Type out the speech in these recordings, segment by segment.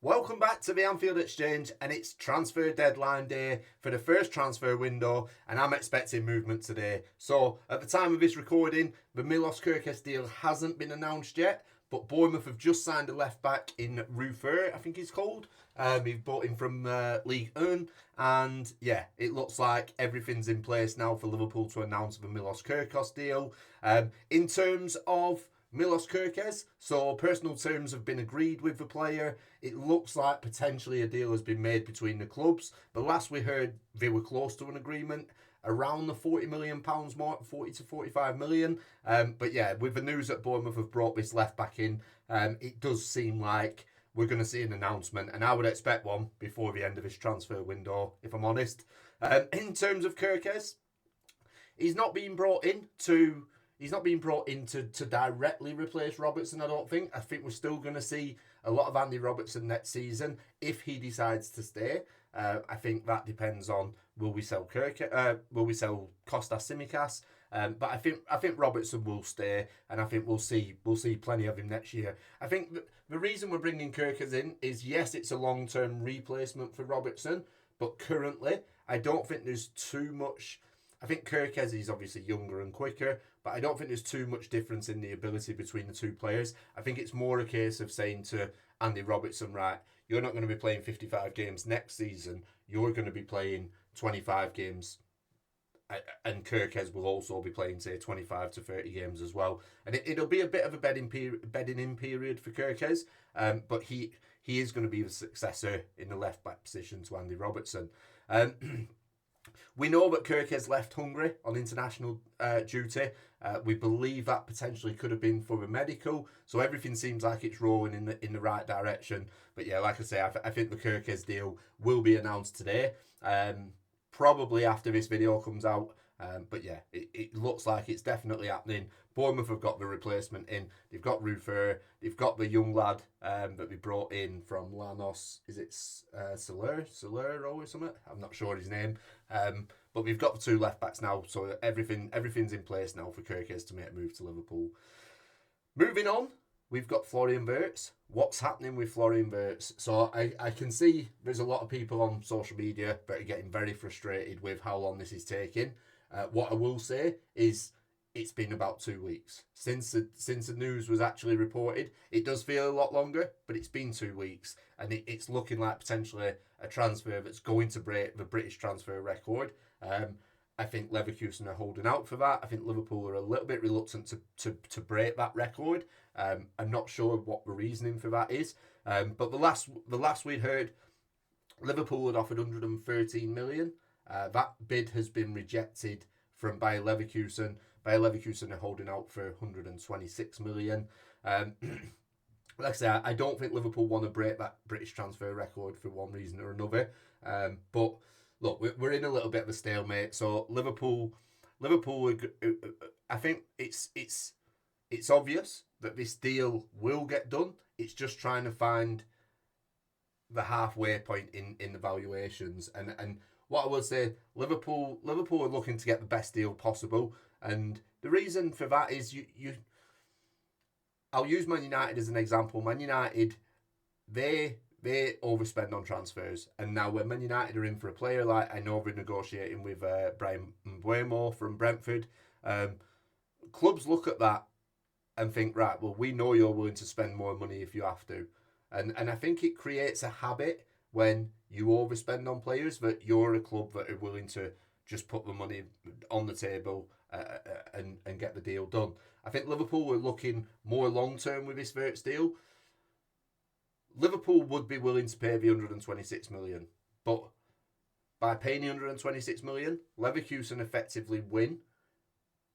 Welcome back to the Anfield Exchange, and it's transfer deadline day for the first transfer window, and I'm expecting movement today. So, at the time of this recording, the Milos Kerkez deal hasn't been announced yet, but Bournemouth have just signed a left back in Rufer, I think he's called. We've bought him from League 1, and yeah, it looks like everything's in place now for Liverpool to announce the Milos Kerkez deal. In terms of Milos Kerkez, so personal terms have been agreed with the player. It looks like potentially a deal has been made between the clubs. But last we heard, they were close to an agreement, around the £40 million mark, 40 to 45 million. But yeah, with the news that Bournemouth have brought this left back in, it does seem like we're going to see an announcement, and I would expect one before the end of this transfer window, if I'm honest. In terms of Kerkez, he's not being brought in to directly replace Robertson, I don't think. I think we're still going to see a lot of Andy Robertson next season if he decides to stay. I think that depends on will we sell Kostas Tsimikas. But I think Robertson will stay, and I think we'll see plenty of him next year. I think the reason we're bringing Kerkez in is, yes, it's a long-term replacement for Robertson, but currently I don't think there's too much. I think Kerkez is obviously younger and quicker, but I don't think there's too much difference in the ability between the two players. I think it's more a case of saying to Andy Robertson, right, you're not going to be playing 55 games next season, you're going to be playing 25 games, and Kerkez will also be playing, say, 25 to 30 games as well. And it'll be a bit of a bedding in period for Kerkez, but he is going to be the successor in the left-back position to Andy Robertson. We know that Kerkez left Hungary on international duty. We believe that potentially could have been for a medical. So everything seems like it's rolling in the right direction. But yeah, like I say, I think the Kerkez deal will be announced today. Probably after this video comes out. But yeah, it looks like it's definitely happening. Bournemouth have got the replacement in. They've got Rufer. They've got the young lad that they brought in from Lanos. Is it Soler or something? I'm not sure his name. But we've got the two left backs now, so everything's in place now for Kerkez to make a move to Liverpool. Moving on, we've got Florian Wirtz. What's happening with Florian Wirtz? So I can see there's a lot of people on social media that are getting very frustrated with how long this is taking. What I will say is it's been about 2 weeks since the news was actually reported. It does feel a lot longer, but it's been 2 weeks, and it's looking like potentially a transfer that's going to break the British transfer record. I think Leverkusen are holding out for that. I think Liverpool are a little bit reluctant to break that record. I'm not sure what the reasoning for that is. But the last we'd heard, Liverpool had offered 113 million. That bid has been rejected from Bayer Leverkusen. Bayer Leverkusen are holding out for 126 million. Like I say, I don't think Liverpool want to break that British transfer record for one reason or another. But look, we're in a little bit of a stalemate. So Liverpool, I think it's obvious that this deal will get done. It's just trying to find the halfway point in the valuations. And what I will say, Liverpool are looking to get the best deal possible, and the reason for that is I'll use Man United as an example. Man United, they overspend on transfers, and now when Man United are in for a player, like I know we're negotiating with Brian Mbeumo from Brentford, clubs look at that and think, right, well, we know you're willing to spend more money if you have to, and I think it creates a habit when you overspend on players that you're a club that are willing to just put the money on the table and get the deal done. I think Liverpool were looking more long term with this Wirtz deal. Liverpool would be willing to pay the 126 million, but by paying the 126 million, Leverkusen effectively win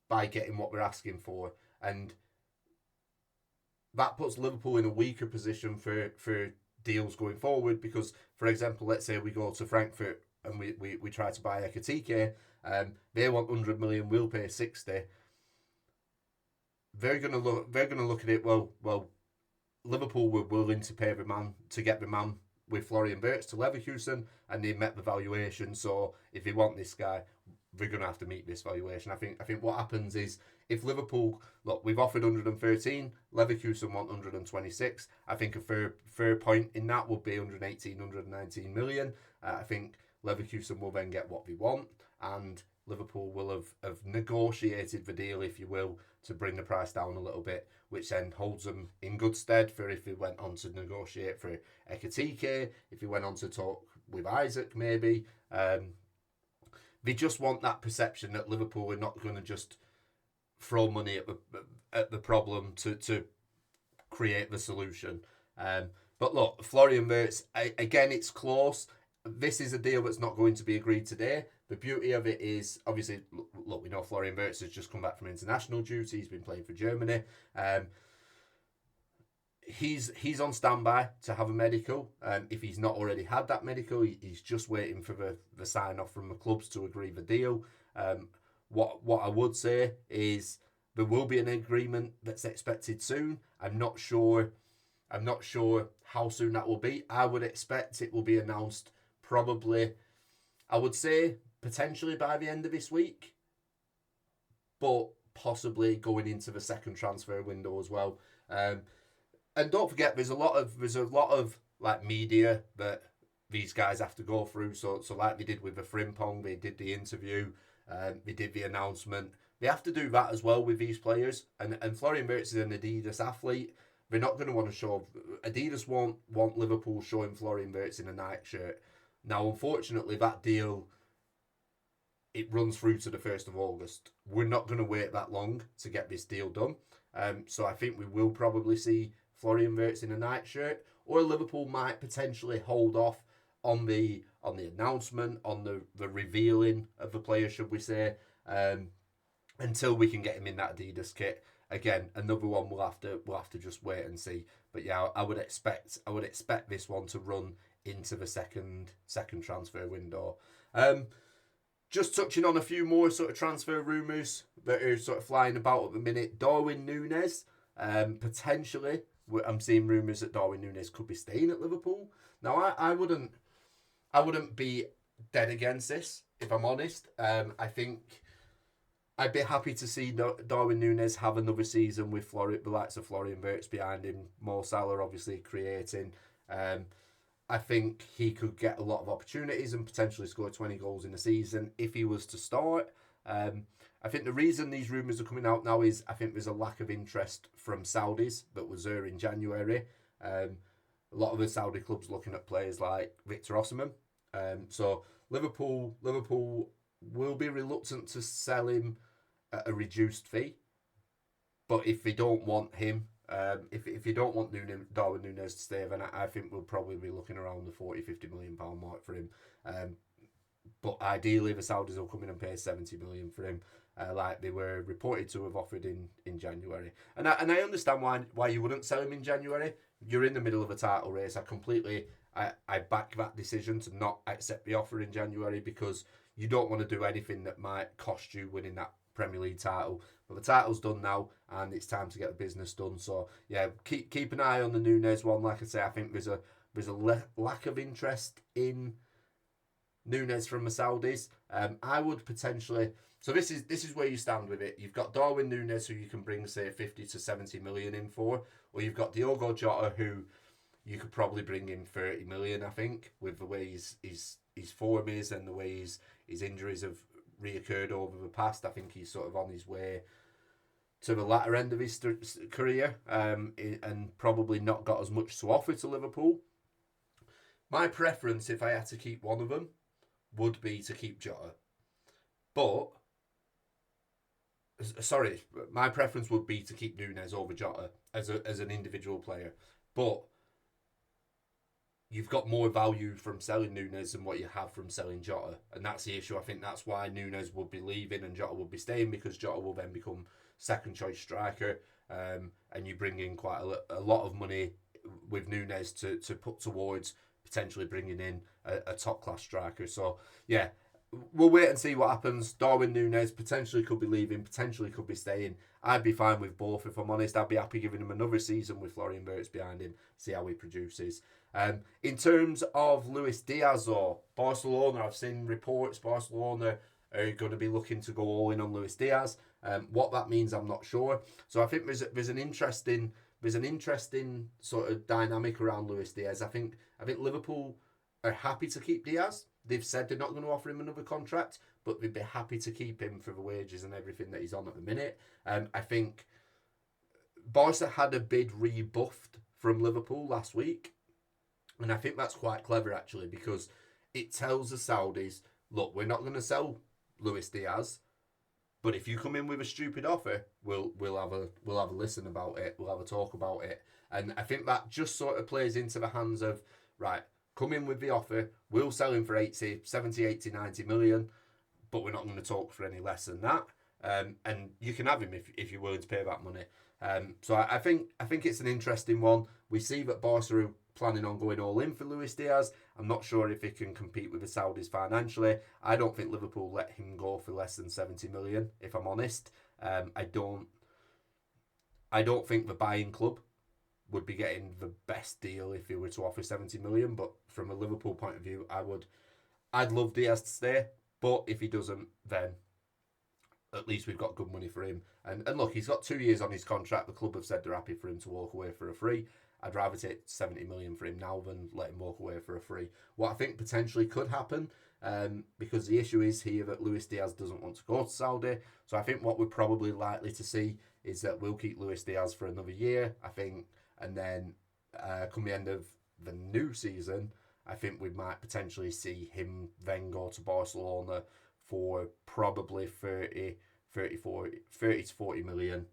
by getting what we're asking for, and that puts Liverpool in a weaker position for deals going forward, because, for example, let's say we go to Frankfurt and we try to buy Ekatike, they want 100 million, we'll pay 60. They're gonna look at it, well, Liverpool were willing to pay the man to get the man with Florian Wirtz to Leverkusen, and they met the valuation. So if they want this guy, they're gonna have to meet this valuation. I think what happens is if Liverpool, look, we've offered 113, Leverkusen want 126. I think a fair point in that would be 118, 119 million. I think Leverkusen will then get what they want, and Liverpool will have negotiated the deal, if you will, to bring the price down a little bit, which then holds them in good stead for if he went on to negotiate for Ekitike, if he went on to talk with Isaac maybe. They just want that perception that Liverpool are not going to just throw money at the problem to create the solution. But look, Florian Wirtz, again, it's close. This is a deal that's not going to be agreed today. The beauty of it is, obviously, look, we know Florian Wirtz has just come back from international duty. He's been playing for Germany. He's on standby to have a medical. If he's not already had that medical, he's just waiting for the sign-off from the clubs to agree the deal. What I would say is there will be an agreement that's expected soon. I'm not sure how soon that will be. I would expect it will be announced probably, I would say, potentially by the end of this week, but possibly going into the second transfer window as well. And don't forget, there's a lot of like media that these guys have to go through. So like they did with the Frimpong, they did the interview, they did the announcement. They have to do that as well with these players. And Florian Wirtz is an Adidas athlete. They're not going to want to show. Adidas won't want Liverpool showing Florian Wirtz in a Nike shirt. Now, unfortunately, that deal, it runs through to the 1st of August. We're not going to wait that long to get this deal done. So I think we will probably see Florian Wirtz in a Nike shirt, or Liverpool might potentially hold off on the announcement, on the revealing of the player, should we say, until we can get him in that Adidas kit. Again, another one we'll have to just wait and see. But yeah, I would expect this one to run into the second transfer window. Just touching on a few more sort of transfer rumours that are sort of flying about at the minute. Darwin Nunes, potentially, I'm seeing rumours that Darwin Nunes could be staying at Liverpool. Now, I wouldn't be dead against this, if I'm honest. I think I'd be happy to see Darwin Nunes have another season with the likes of Florian Wirtz behind him, Mo Salah obviously creating. I think he could get a lot of opportunities and potentially score 20 goals in a season if he was to start. I think the reason these rumours are coming out now is I think there's a lack of interest from Saudis that was there in January. A lot of the Saudi clubs looking at players like Victor Osimhen. So Liverpool will be reluctant to sell him at a reduced fee. But if they don't want him, if you don't want Darwin Nunes to stay, then I think we'll probably be looking around the 40-50 million pound mark for him. But ideally, the Saudis will come in and pay 70 million for him, like they were reported to have offered in January. And I understand why you wouldn't sell him in January. You're in the middle of a title race. I back that decision to not accept the offer in January, because you don't want to do anything that might cost you winning that Premier League title. But the title's done now, and it's time to get the business done. So yeah, keep an eye on the Nunez one. Like I say, I think there's a lack of interest in Nunez from the Saudis. I would potentially. So this is where you stand with it. You've got Darwin Nunes, who you can bring, say, 50 to 70 million in for, or you've got Diogo Jota, who you could probably bring in 30 million. I think, with the way his form is and the way his injuries have reoccurred over the past. I think he's sort of on his way to the latter end of his career, and probably not got as much to offer to Liverpool. My preference, if I had to keep one of them, would be to keep Jota. But, sorry, my preference would be to keep Nunez over Jota as an individual player. But you've got more value from selling Nunez than what you have from selling Jota. And that's the issue. I think that's why Nunez would be leaving and Jota would be staying, because Jota will then become second choice striker. And you bring in quite a lot of money with Nunez to put towards potentially bringing in a top class striker. So yeah, we'll wait and see what happens. Darwin Nunes potentially could be leaving, potentially could be staying. I'd be fine with both, if I'm honest. I'd be happy giving him another season with Florian Wirtz behind him, see how he produces. In terms of Luis Diaz, or Barcelona, I've seen reports Barcelona are going to be looking to go all in on Luis Diaz. What that means, I'm not sure. So I think there's an interesting sort of dynamic around Luis Diaz. I think Liverpool are happy to keep Diaz. They've said they're not going to offer him another contract, but they'd be happy to keep him for the wages and everything that he's on at the minute. I think Barca had a bid rebuffed from Liverpool last week, and I think that's quite clever actually, because it tells the Saudis, look, we're not going to sell Luis Diaz, but if you come in with a stupid offer, we'll have a listen about it. We'll have a talk about it. And I think that just sort of plays into the hands of, right, come in with the offer. We'll sell him for 70, 80, 90 million, but we're not going to talk for any less than that. And you can have him if you're willing to pay that money. So I think it's an interesting one. We see that Barca are planning on going all in for Luis Diaz. I'm not sure if he can compete with the Saudis financially. I don't think Liverpool let him go for less than 70 million, if I'm honest. I don't think the buying club would be getting the best deal if he were to offer 70 million, but from a Liverpool point of view, I'd love Diaz to stay, but if he doesn't, then at least we've got good money for him. And look, he's got 2 years on his contract. The club have said they're happy for him to walk away for a free. I'd rather take 70 million for him now than let him walk away for a free. What I think potentially could happen, because the issue is here that Luis Diaz doesn't want to go to Saudi. So I think what we're probably likely to see is that we'll keep Luis Diaz for another year, I think, and then come the end of the new season, I think we might potentially see him then go to Barcelona for probably 30 to 40 million,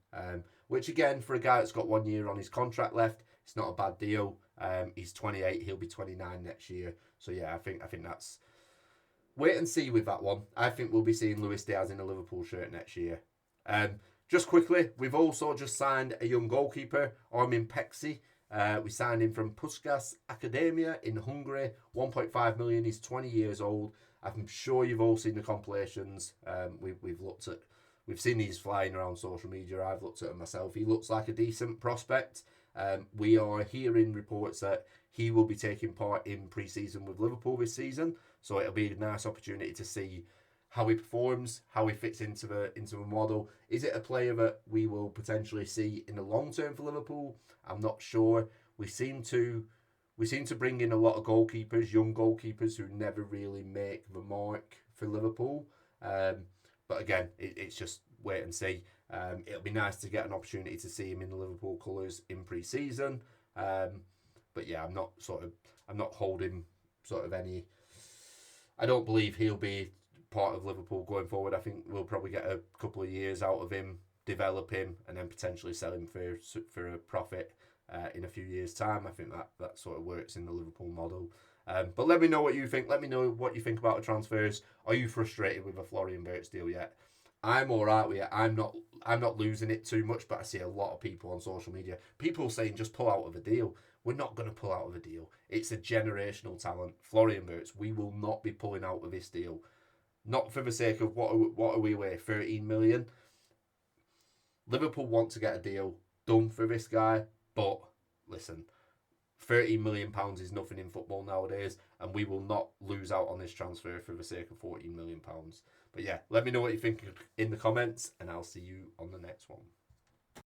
which again, for a guy that's got 1 year on his contract left, it's not a bad deal. He's 28, he'll be 29 next year. So yeah, I think that's wait and see with that one. I think we'll be seeing Luis Diaz in a Liverpool shirt next year. Just quickly, we've also just signed a young goalkeeper, Armin Peksi. We signed him from Puskás Academia in Hungary, 1.5 million. He's 20 years old. I'm sure you've all seen the compilations. We've seen these flying around social media. I've looked at them myself. He looks like a decent prospect. We are hearing reports that he will be taking part in pre-season with Liverpool this season. So it'll be a nice opportunity to see how he performs, how he fits into the model. Is it a player that we will potentially see in the long term for Liverpool? I'm not sure. We seem to bring in a lot of goalkeepers, young goalkeepers who never really make the mark for Liverpool. But again, it's just wait and see. It'll be nice to get an opportunity to see him in the Liverpool colours in pre-season. But yeah, I'm not holding sort of any. I don't believe he'll be part of Liverpool going forward. I think we'll probably get a couple of years out of him, develop him, and then potentially sell him for a profit in a few years' time. I think that sort of works in the Liverpool model. But let me know what you think. Let me know what you think about the transfers. Are you frustrated with a Florian Wirtz deal yet? I'm all right with it. I'm not losing it too much, but I see a lot of people on social media, people saying just pull out of a deal. We're not going to pull out of a deal. It's a generational talent. Florian Wirtz, we will not be pulling out of this deal. Not for the sake of what are we worth, 13 million? Liverpool want to get a deal done for this guy, but listen, £13 million is nothing in football nowadays, and we will not lose out on this transfer for the sake of £14 million. But yeah, let me know what you think in the comments, and I'll see you on the next one.